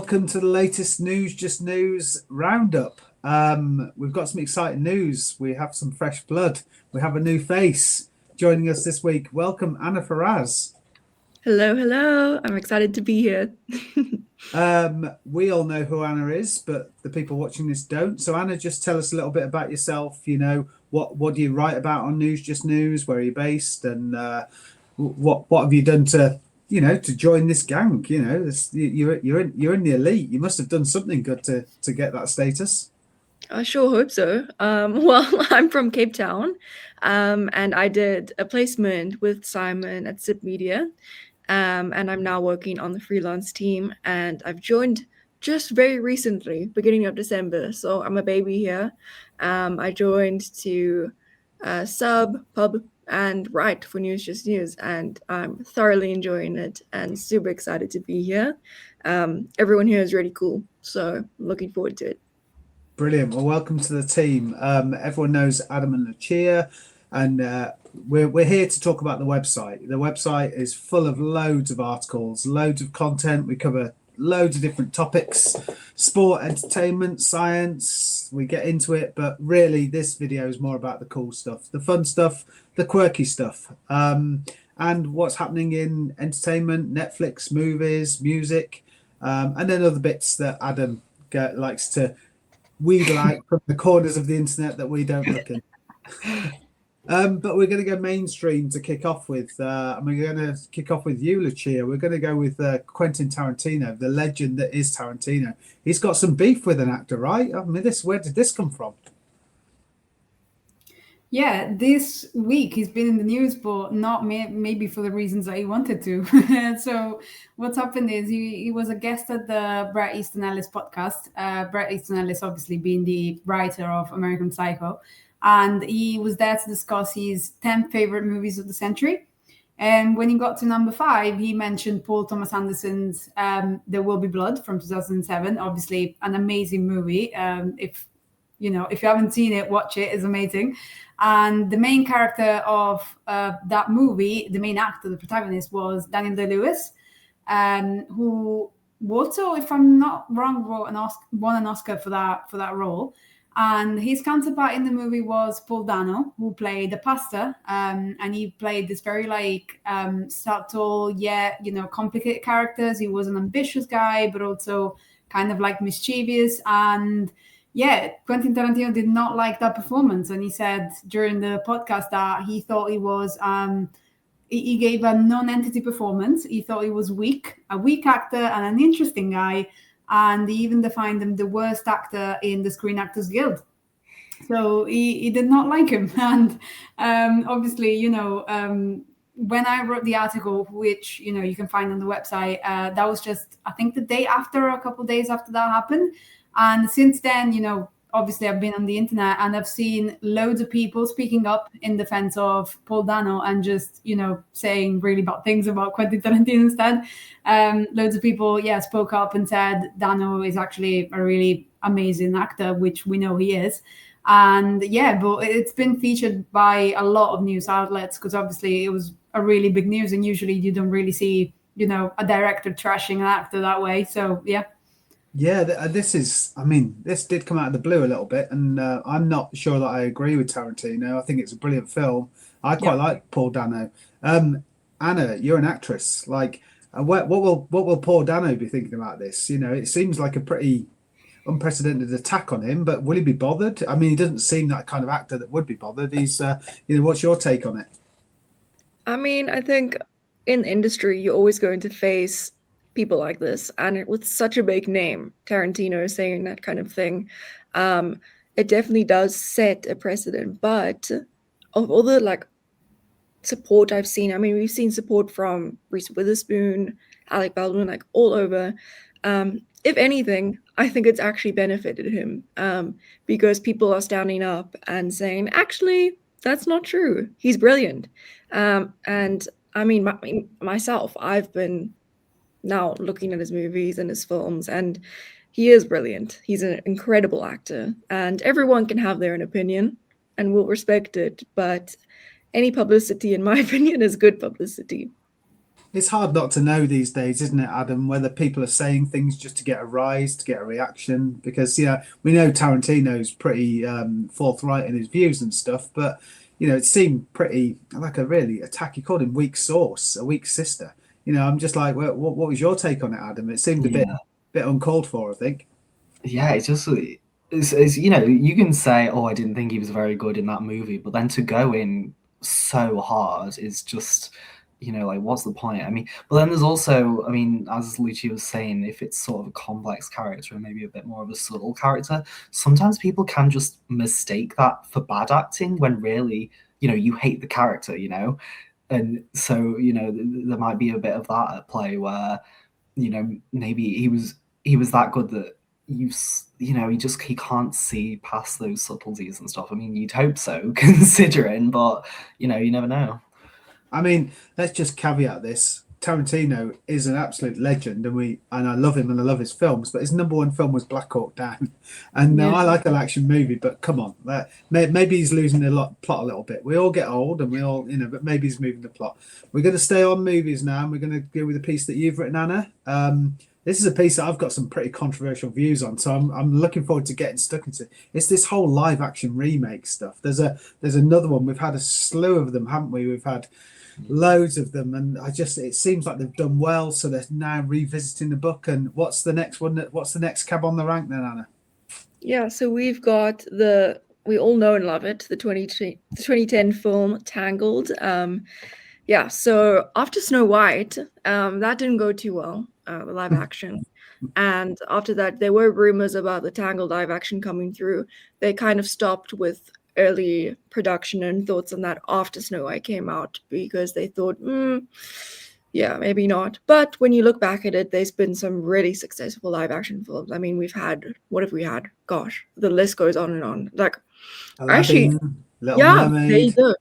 welcome to the latest News roundup. We've got some exciting news. We have some fresh blood. We have a new face joining us this week. Welcome, Anna Ferraz. Hello. I'm excited to be here. We all know who Anna is, but the people watching this don't. So, Anna, just tell us a little bit about yourself. What do you write about on News? Where are you based, and what have you done to join this gang? You're in the elite. You must have done something good to get that status. I sure hope so. Well, I'm from Cape Town, and I did a placement with Simon at Zip Media, and I'm now working on the freelance team, and I've joined just very recently, beginning of December, so I'm a baby here. I joined to sub, pub, and write for News Just News, and I'm thoroughly enjoying it and super excited to be here. Everyone here is really cool, so looking forward to it. Brilliant. Well, welcome to the team. Everyone knows Adam and Lucia, and we're here to talk about the website. The website is full of loads of articles, loads of content. We cover loads of different topics: sport, entertainment, science. We get into it, but really, this video is more about the cool stuff, the fun stuff, the quirky stuff, and what's happening in entertainment, Netflix, movies, music, and then other bits that Adam likes to wheedle out from the corners of the internet that we don't look in. But we're going to go mainstream to kick off with, and we're going to kick off with you, Lucia. We're going to go with Quentin Tarantino, the legend that is Tarantino. He's got some beef with an actor, right? I mean, where did this come from? Yeah, this week he's been in the news, but not maybe for the reasons that he wanted to. So what's happened is he was a guest at the Bret Easton Ellis podcast. Bret Easton Ellis obviously being the writer of American Psycho. And he was there to discuss his 10 favorite movies of the century. And when he got to number 5, he mentioned Paul Thomas Anderson's There Will Be Blood from 2007. Obviously an amazing movie. If you haven't seen it, watch it. It's amazing. And the main character of that movie, the main actor, the protagonist, was Daniel Day-Lewis, who also, if I'm not wrong, won an Oscar for that role. And his counterpart in the movie was Paul Dano, who played the pastor, and he played this very subtle yet complicated characters. He was an ambitious guy, but also kind of mischievous. And yeah, Quentin Tarantino did not like that performance, and he said during the podcast that he thought he was he gave a non-entity performance. He thought he was a weak actor and an interesting guy, and he even defined him the worst actor in the Screen Actors Guild. So he did not like him, and obviously, when I wrote the article, which you can find on the website, that was just I think the day after, a couple of days after that happened. And since then, obviously I've been on the internet and I've seen loads of people speaking up in defense of Paul Dano and just, saying really bad things about Quentin Tarantino instead. Loads of people, spoke up and said Dano is actually a really amazing actor, which we know he is. And but it's been featured by a lot of news outlets because obviously it was a really big news, and usually you don't really see, a director trashing an actor that way. So, yeah. Yeah, this did come out of the blue a little bit, and I'm not sure that I agree with Tarantino. I think it's a brilliant film. I quite like Paul Dano. Anna, you're an actress. What will Paul Dano be thinking about this? It seems like a pretty unprecedented attack on him, but will he be bothered? I mean, he doesn't seem that kind of actor that would be bothered. He's, what's your take on it? I mean, I think in the industry, you're always going to face people like this, and with such a big name, Tarantino saying that kind of thing, it definitely does set a precedent. But of all the support I've seen, I mean, we've seen support from Reese Witherspoon, Alec Baldwin, all over. If anything, I think it's actually benefited him because people are standing up and saying, actually, that's not true. He's brilliant. And I mean, myself, I've been now looking at his movies and his films, and he is brilliant. He's an incredible actor, and everyone can have their own opinion and we'll respect it, but any publicity, in my opinion, is good publicity. It's hard not to know these days, isn't it, Adam, whether people are saying things just to get a rise, to get a reaction. Because, we know Tarantino's pretty forthright in his views and stuff, but, it seemed pretty like a really attack. He called him weak sauce, a weak sister. I'm just like, what was your take on it, Adam? It seemed a bit uncalled for, I think. Yeah, it's you can say, oh, I didn't think he was very good in that movie, but then to go in so hard is just, like, what's the point? I mean, but then there's also, I mean, as Lucia was saying, if it's sort of a complex character and maybe a bit more of a subtle character, sometimes people can just mistake that for bad acting when really, you hate the character, and so, there might be a bit of that at play where, maybe he was that good that he can't see past those subtleties and stuff. I mean, you'd hope so, considering, but you never know. I mean, let's just caveat this. Tarantino is an absolute legend, and I love him and I love his films. But his number one film was Black Hawk Down, and I like an action movie. But come on, maybe he's losing the plot a little bit. We all get old, and we all, but maybe he's moving the plot. We're going to stay on movies now, and we're going to go with a piece that you've written, Anna. This is a piece that I've got some pretty controversial views on, so I'm looking forward to getting stuck into. It's this whole live action remake stuff. There's another one. We've had a slew of them, haven't we? We've had loads of them, and it seems like they've done well, so they're now revisiting the book. And what's the next one? What's the next cab on the rank then, Anna? Yeah, so we've got we all know and love it, the 2010 film Tangled. So after Snow White, that didn't go too well, the live action. And after that, there were rumors about the Tangled live action coming through. They kind of stopped with early production and thoughts on that after Snow White came out because they thought, maybe not. But when you look back at it, there's been some really successful live action films. I mean, what have we had? Gosh, the list goes on and on. Like, Aladdin, actually, Little Mermaid. there you go.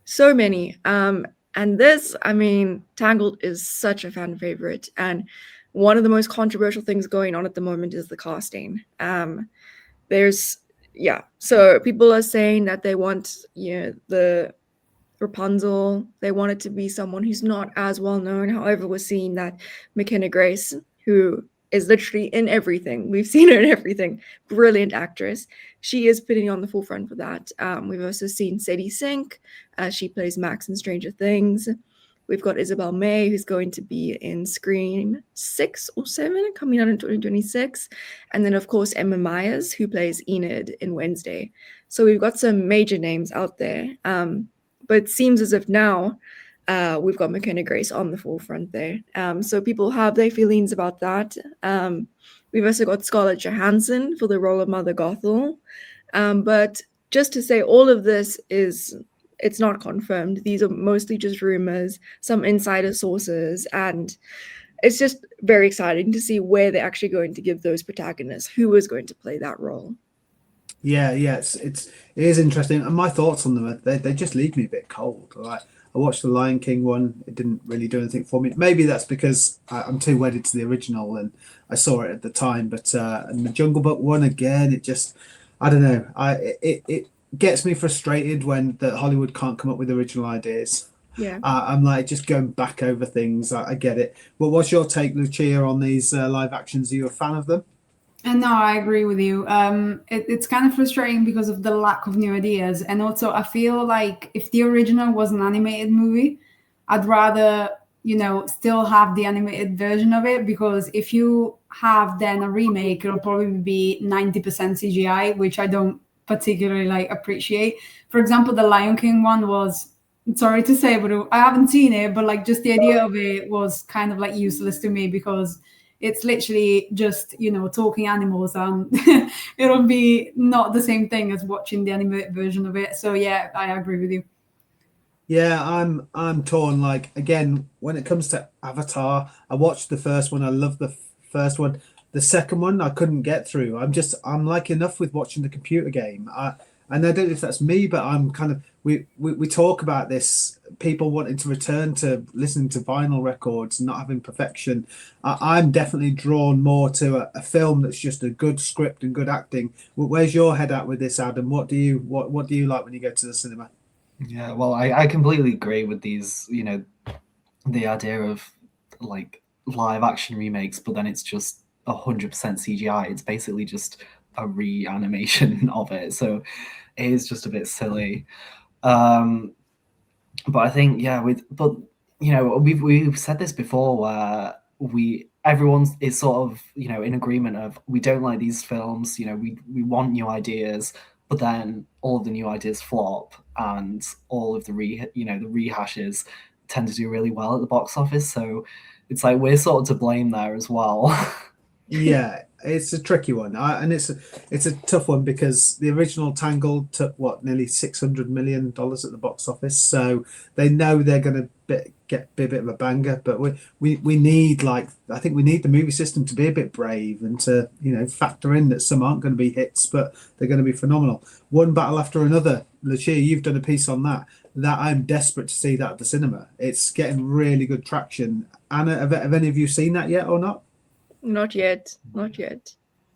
So many. And this, I mean, Tangled is such a fan favorite. And one of the most controversial things going on at the moment is the casting. So people are saying that they want, the Rapunzel, they want it to be someone who's not as well known. However, we're seeing that McKenna Grace, who is literally in everything. We've seen her in everything. Brilliant actress. She is putting on the forefront for that. We've also seen Sadie Sink. She plays Max in Stranger Things. We've got Isabel May, who's going to be in Scream 6 or 7, coming out in 2026. And then, of course, Emma Myers, who plays Enid in Wednesday. So we've got some major names out there. But it seems as if now we've got McKenna Grace on the forefront there. So people have their feelings about that. We've also got Scarlett Johansson for the role of Mother Gothel. But just to say, all of this it's not confirmed. These are mostly just rumors, some insider sources, and it's just very exciting to see where they're actually going to give those protagonists, who is going to play that role. Yeah, it is interesting. And my thoughts on them, they just leave me a bit cold. Like, I watched the Lion King one, it didn't really do anything for me. Maybe that's because I'm too wedded to the original and I saw it at the time. But and the Jungle Book one, again, it just, I don't know. It gets me frustrated when Hollywood can't come up with original ideas. Yeah. I'm like just going back over things. I get it. But what's your take, Lucia, on these live actions? Are you a fan of them? And no, I agree with you. It's kind of frustrating because of the lack of new ideas. And also, I feel like if the original was an animated movie, I'd rather, still have the animated version of it, because if you have then a remake, it'll probably be 90% CGI, which I don't particularly appreciate. For example, the Lion King one was, sorry to say, but I haven't seen it, but just the idea of it was kind of useless to me, because it's literally just talking animals, and it'll be not the same thing as watching the animated version of it. So yeah, I agree with you. Yeah, I'm torn. Again, when it comes to Avatar, I watched the first one. I love the first one. The second one I couldn't get through. I'm like enough with watching the computer game. And I don't know if that's me, but I'm kind of, we talk about this, people wanting to return to listening to vinyl records and not having perfection. I'm definitely drawn more to a film that's just a good script and good acting. Where's your head at with this, Adam? What do you like when you go to the cinema? Yeah, well, I completely agree with these, the idea of like live action remakes, but then it's just 100% CGI. It's basically just a reanimation of it, so it is just a bit silly. But I think we've said this before, where everyone is sort of in agreement of, we don't like these films, we want new ideas, but then all of the new ideas flop, and all of the rehashes tend to do really well at the box office. So it's like we're sort of to blame there as well. Yeah, it's a tricky one, and it's a tough one, because the original Tangled took nearly $600 million at the box office, so they know they're going to be a bit of a banger. But we need, I think we need the movie system to be a bit brave, and to factor in that some aren't going to be hits, but they're going to be phenomenal. One battle after another. Lucia, you've done a piece on that. That I'm desperate to see that at the cinema. It's getting really good traction. Anna, have any of you seen that yet or not? Not yet.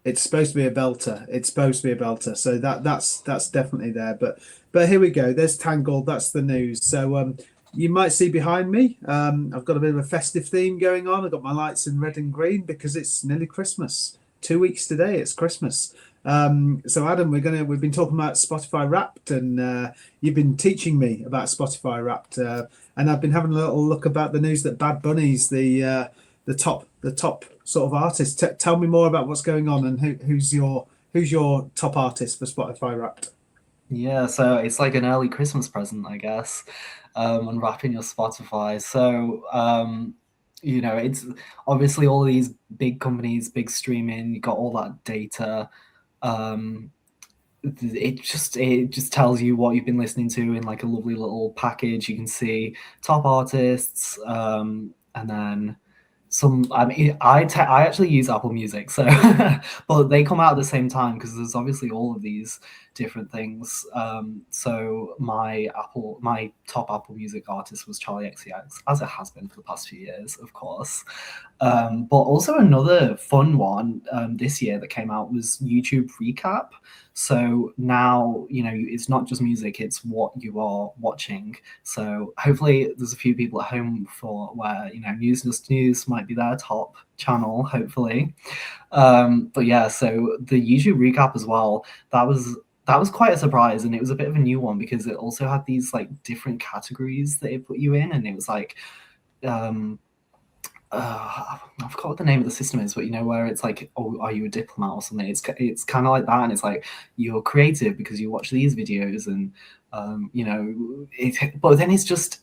It's supposed to be a belter. So that's definitely there. But here we go. There's Tangled. That's the news. So you might see behind me, I've got a bit of a festive theme going on. I've got my lights in red and green because it's nearly Christmas. 2 weeks today, it's Christmas. So Adam, we've been talking about Spotify Wrapped, and you've been teaching me about Spotify Wrapped, and I've been having a little look about the news that Bad Bunny's the top sort of artist. Tell me more about what's going on, and who's your top artist for Spotify Wrapped? Yeah, so it's like an early Christmas present, I guess, unwrapping your Spotify. So it's obviously all these big companies, big streaming, you got all that data. It just tells you what you've been listening to in like a lovely little package. You can see top artists, and then some. I mean, I actually use Apple Music, so but they come out at the same time, because there's obviously all of these different things. So my top Apple Music artist was Charlie XCX, as it has been for the past few years, of course. But also another fun one this year that came out was YouTube Recap. So now, it's not just music, it's what you are watching. So hopefully there's a few people at home where, News Just News might be their top channel, hopefully. But yeah, so the YouTube Recap as well, that was quite a surprise, and it was a bit of a new one, because it also had these like different categories that it put you in, and it was like, I forgot what the name of the system is, but where it's like, oh, are you a diplomat or something? It's kind of like that, and it's like, you're creative because you watch these videos, and but then it's just,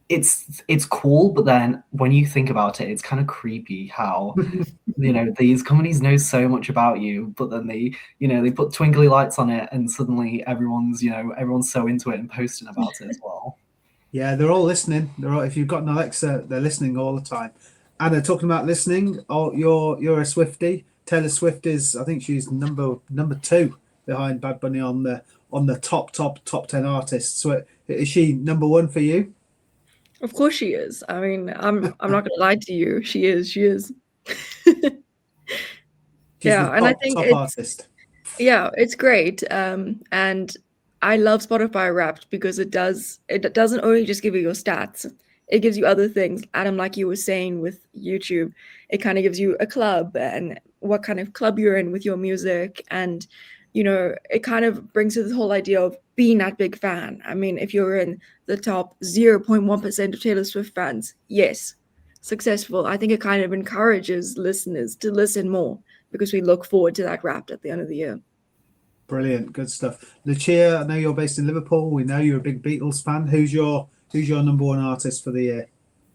it's cool, but then when you think about it, it's kind of creepy how these companies know so much about you, but then they put twinkly lights on it, and suddenly everyone's so into it and posting about it as well. Yeah, they're all listening. If you've got an Alexa, they're listening all the time. Anna, talking about listening, you're a Swiftie. Taylor Swift I think she's number 2 behind Bad Bunny on the top 10 artists. So is she number 1 for you? Of course she is. I mean, I'm not gonna lie to you. She is. She's yeah, and I think it's great. And I love Spotify Wrapped because it doesn't only just give you your stats, it gives you other things. Adam, like you were saying with YouTube, it kind of gives you a club and what kind of club you're in with your music, and it kind of brings you this whole idea of being that big fan. I mean, if you're in the top 0.1% of Taylor Swift fans, yes, successful. I think it kind of encourages listeners to listen more, because we look forward to that Wrapped at the end of the year. Brilliant, good stuff. Lucia, I know you're based in Liverpool. We know you're a big Beatles fan. Who's your number 1 artist for the year?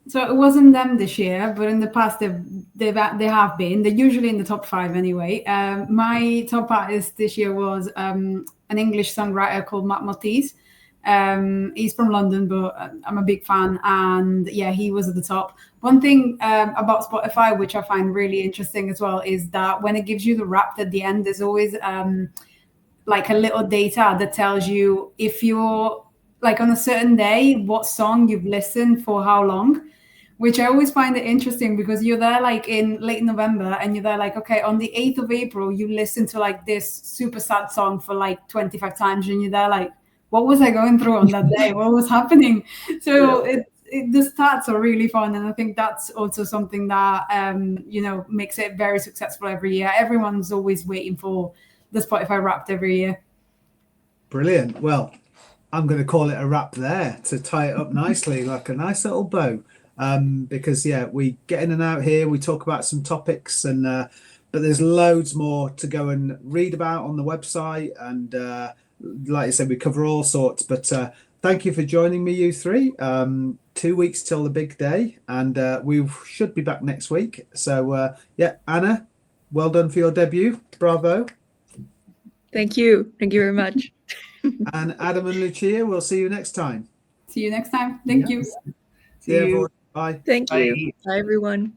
So it wasn't them this year, but in the past they have been. They're usually in the top 5 anyway. My top artist this year was an English songwriter called Matt Maltese. He's from London, but I'm a big fan, and yeah, he was at the top. One thing about Spotify, which I find really interesting as well, is that when it gives you the Wrapped at the end, there's always like a little data that tells you if you're like on a certain day, what song you've listened for how long, which I always find it interesting, because you're there like in late November, and you're there like, okay, on the 8th of April, you listen to like this super sad song for like 25 times, and you're there like, what was I going through on that day? What was happening? So the stats are really fun, and I think that's also something that makes it very successful every year. Everyone's always waiting for the Spotify Wrapped every year. Brilliant. Well, I'm going to call it a wrap there to tie it up nicely, like a nice little bow. Because we get in and out here, we talk about some topics, and but there's loads more to go and read about on the website, and like I said, we cover all sorts. But thank you for joining me, you three. 2 weeks till the big day, and we should be back next week. So Anna, well done for your debut. Bravo. Thank you very much. And Adam and Lucia, we'll see you next time. See you next time. Thank you. See you, everyone. Bye. Thank you. Bye. Bye, everyone.